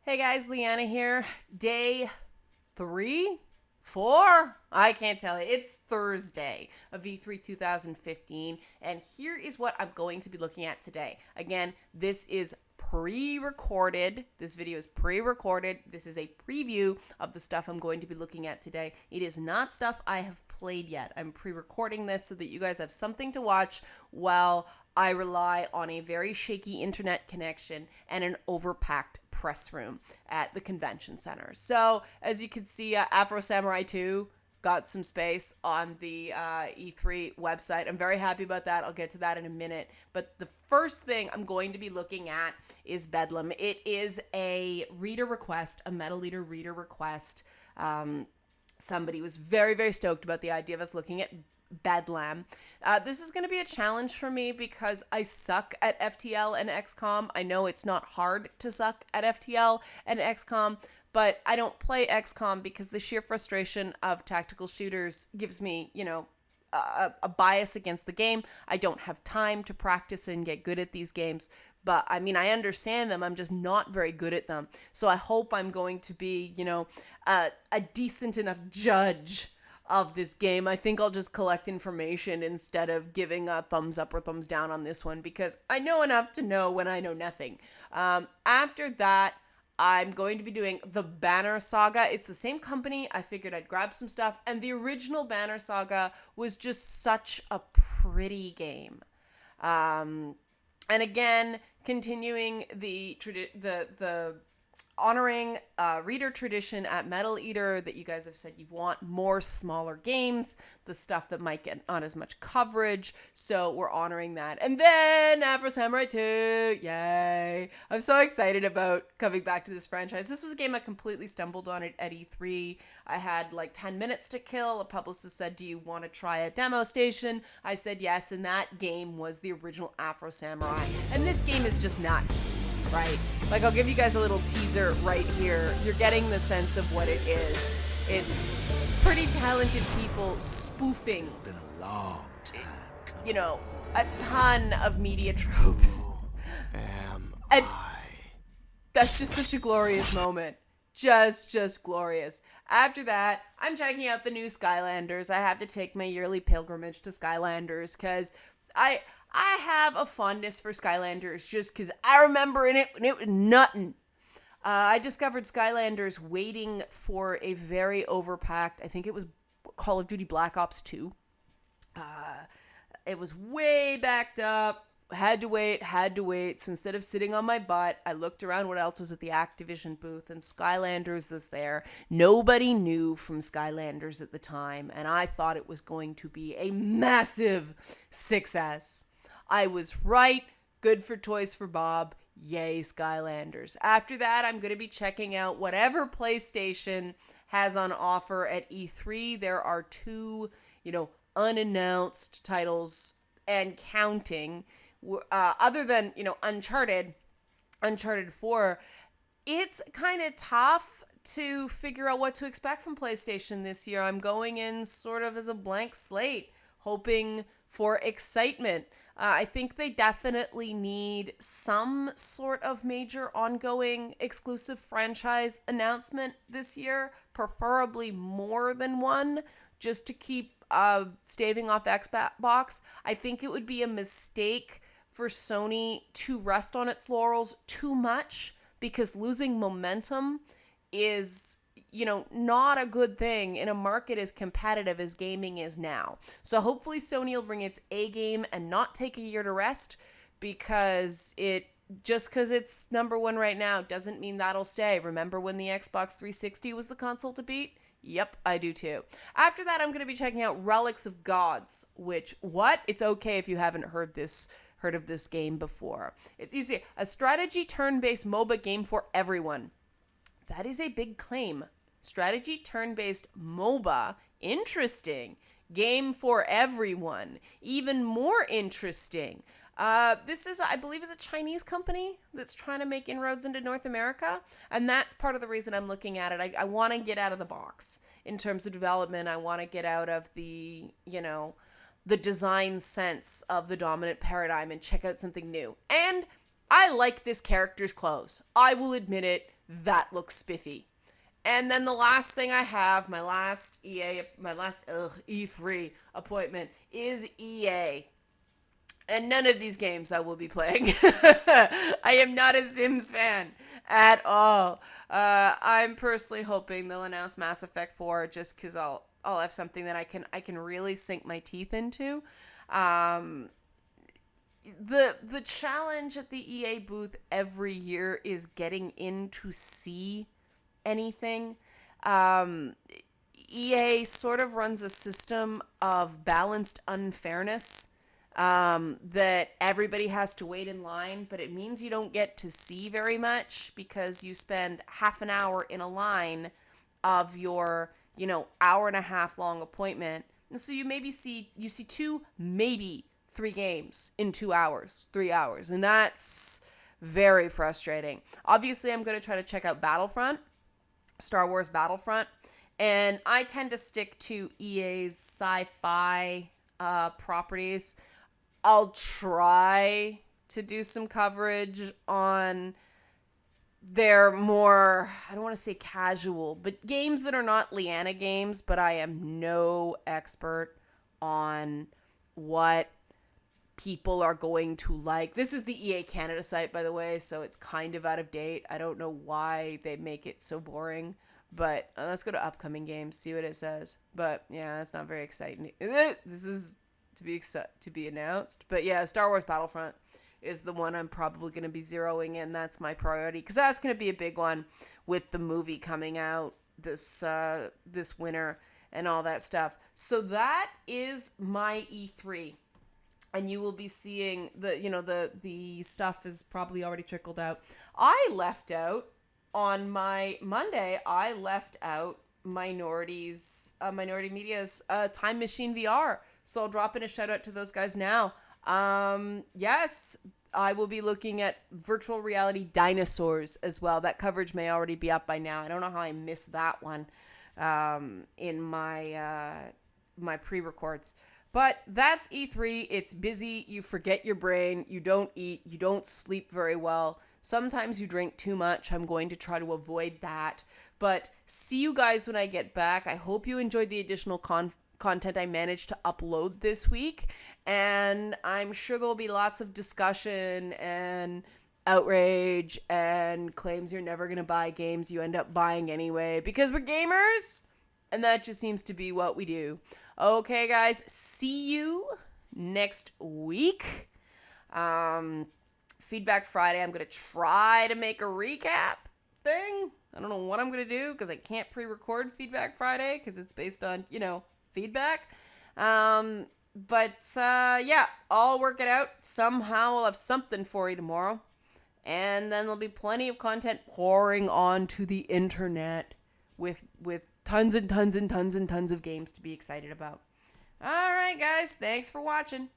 Hey guys, Leanna here. Day 3? 4? I can't tell you. It's Thursday of V3 2015, and here is what I'm going to be looking at today. Again, this is pre-recorded. This video is pre-recorded. This is a preview of the stuff I'm going to be looking at today. It is not stuff I have played yet. I'm pre-recording this so that you guys have something to watch while I rely on a very shaky internet connection and an overpacked press room at the convention center. So as you can see, Afro Samurai 2 got some space on the E3 website. I'm very happy about that. I'll get to that in a minute. But the first thing I'm going to be looking at is Bedlam. It is a reader request, a Metal Eater reader request. Somebody was very, very stoked about the idea of us looking at Bedlam. This is going to be a challenge for me because I suck at FTL and XCOM. I know it's not hard to suck at FTL and XCOM, but I don't play XCOM because the sheer frustration of tactical shooters gives me, a bias against the game. I don't have time to practice and get good at these games. But I mean, I understand them. I'm just not very good at them. So I hope I'm going to be, a decent enough judge of this game. I think I'll just collect information instead of giving a thumbs up or thumbs down on this one because I know enough to know when I know nothing. After that, I'm going to be doing the Banner Saga. It's the same company. I figured I'd grab some stuff. And the original Banner Saga was just such a pretty game. And again, continuing the honoring reader tradition at Metal Eater that you guys have said you want more smaller games, the stuff that might get not as much coverage, so we're honoring that. And then Afro Samurai 2, yay! I'm so excited about coming back to this franchise. This was a game I completely stumbled on at E3. I had like 10 minutes to kill. A publicist said, do you want to try a demo station? I said yes, and that game was the original Afro Samurai. And this game is just nuts. Right? Like, I'll give you guys a little teaser right here. You're getting the sense of what it is. It's pretty talented people spoofing, It's been a long time. A ton of media tropes. And that's just such a glorious moment. Just glorious. After that, I'm checking out the new Skylanders. I have to take my yearly pilgrimage to Skylanders because I have a fondness for Skylanders just because I remember it was nuttin'. I discovered Skylanders waiting for a very overpacked, I think it was Call of Duty Black Ops 2. It was way backed up. Had to wait. So instead of sitting on my butt, I looked around what else was at the Activision booth, and Skylanders was there. Nobody knew from Skylanders at the time, and I thought it was going to be a massive success. I was right. Good for Toys for Bob. Yay, Skylanders. After that, I'm going to be checking out whatever PlayStation has on offer at E3. There are 2, unannounced titles and counting. Other than, Uncharted 4, it's kind of tough to figure out what to expect from PlayStation this year. I'm going in sort of as a blank slate, hoping for excitement. I think they definitely need some sort of major ongoing exclusive franchise announcement this year, preferably more than one, just to keep staving off Xbox. I think it would be a mistake for Sony to rest on its laurels too much because losing momentum is, not a good thing in a market as competitive as gaming is now. So hopefully Sony will bring its A game and not take a year to rest because it's number one right now doesn't mean that'll stay. Remember when the Xbox 360 was the console to beat? Yep, I do too. After that, I'm going to be checking out Relics of Gods, it's okay if you haven't heard of this game before. It's easy. A strategy turn-based MOBA game for everyone. That is a big claim. Strategy turn-based MOBA. Interesting. Game for everyone. Even more interesting. This is, I believe, is a Chinese company that's trying to make inroads into North America. And that's part of the reason I'm looking at it. I want to get out of the box in terms of development. I want to get out of the, the design sense of the dominant paradigm and check out something new. And I like this character's clothes. I will admit it. that looks spiffy. And then the last thing I have, my last E3 appointment is EA. And none of these games I will be playing. I am not a Sims fan at all. I'm personally hoping they'll announce Mass Effect 4 just because I'll have something that I can really sink my teeth into. The challenge at the EA booth every year is getting in to see anything. EA sort of runs a system of balanced unfairness, that everybody has to wait in line, but it means you don't get to see very much because you spend half an hour in a line of your, hour and a half long appointment. And so you see two, maybe three games in 2 hours, 3 hours. And that's very frustrating. Obviously, I'm going to try to check out Star Wars Battlefront. And I tend to stick to EA's sci-fi properties. I'll try to do some coverage on their more, I don't want to say casual, but games that are not Leanna games, but I am no expert on what people are going to like. This is the EA Canada site, by the way, so it's kind of out of date. I don't know why they make it so boring, but let's go to upcoming games, see what it says. But yeah, that's not very exciting. This is to be announced. But yeah, Star Wars Battlefront is the one I'm probably going to be zeroing in. That's my priority because that's going to be a big one with the movie coming out this winter and all that stuff. So that is my E3. And you will be seeing the stuff is probably already trickled out. I left out on my Monday. I left out Minority Media's Time Machine VR. So I'll drop in a shout out to those guys now. Yes, I will be looking at virtual reality dinosaurs as well. That coverage may already be up by now. I don't know how I missed that one in my pre-records. But that's E3. It's busy. You forget your brain. You don't eat. You don't sleep very well. Sometimes you drink too much. I'm going to try to avoid that. But see you guys when I get back. I hope you enjoyed the additional content I managed to upload this week. And I'm sure there'll be lots of discussion and outrage and claims you're never going to buy games you end up buying anyway because we're gamers. And that just seems to be what we do. Okay, guys, see you next week. Feedback Friday, I'm going to try to make a recap thing. I don't know what I'm going to do because I can't pre-record Feedback Friday because it's based on, feedback. But I'll work it out. Somehow I'll have something for you tomorrow. And then there'll be plenty of content pouring onto the internet with tons and tons and tons and tons of games to be excited about. All right, guys. Thanks for watching.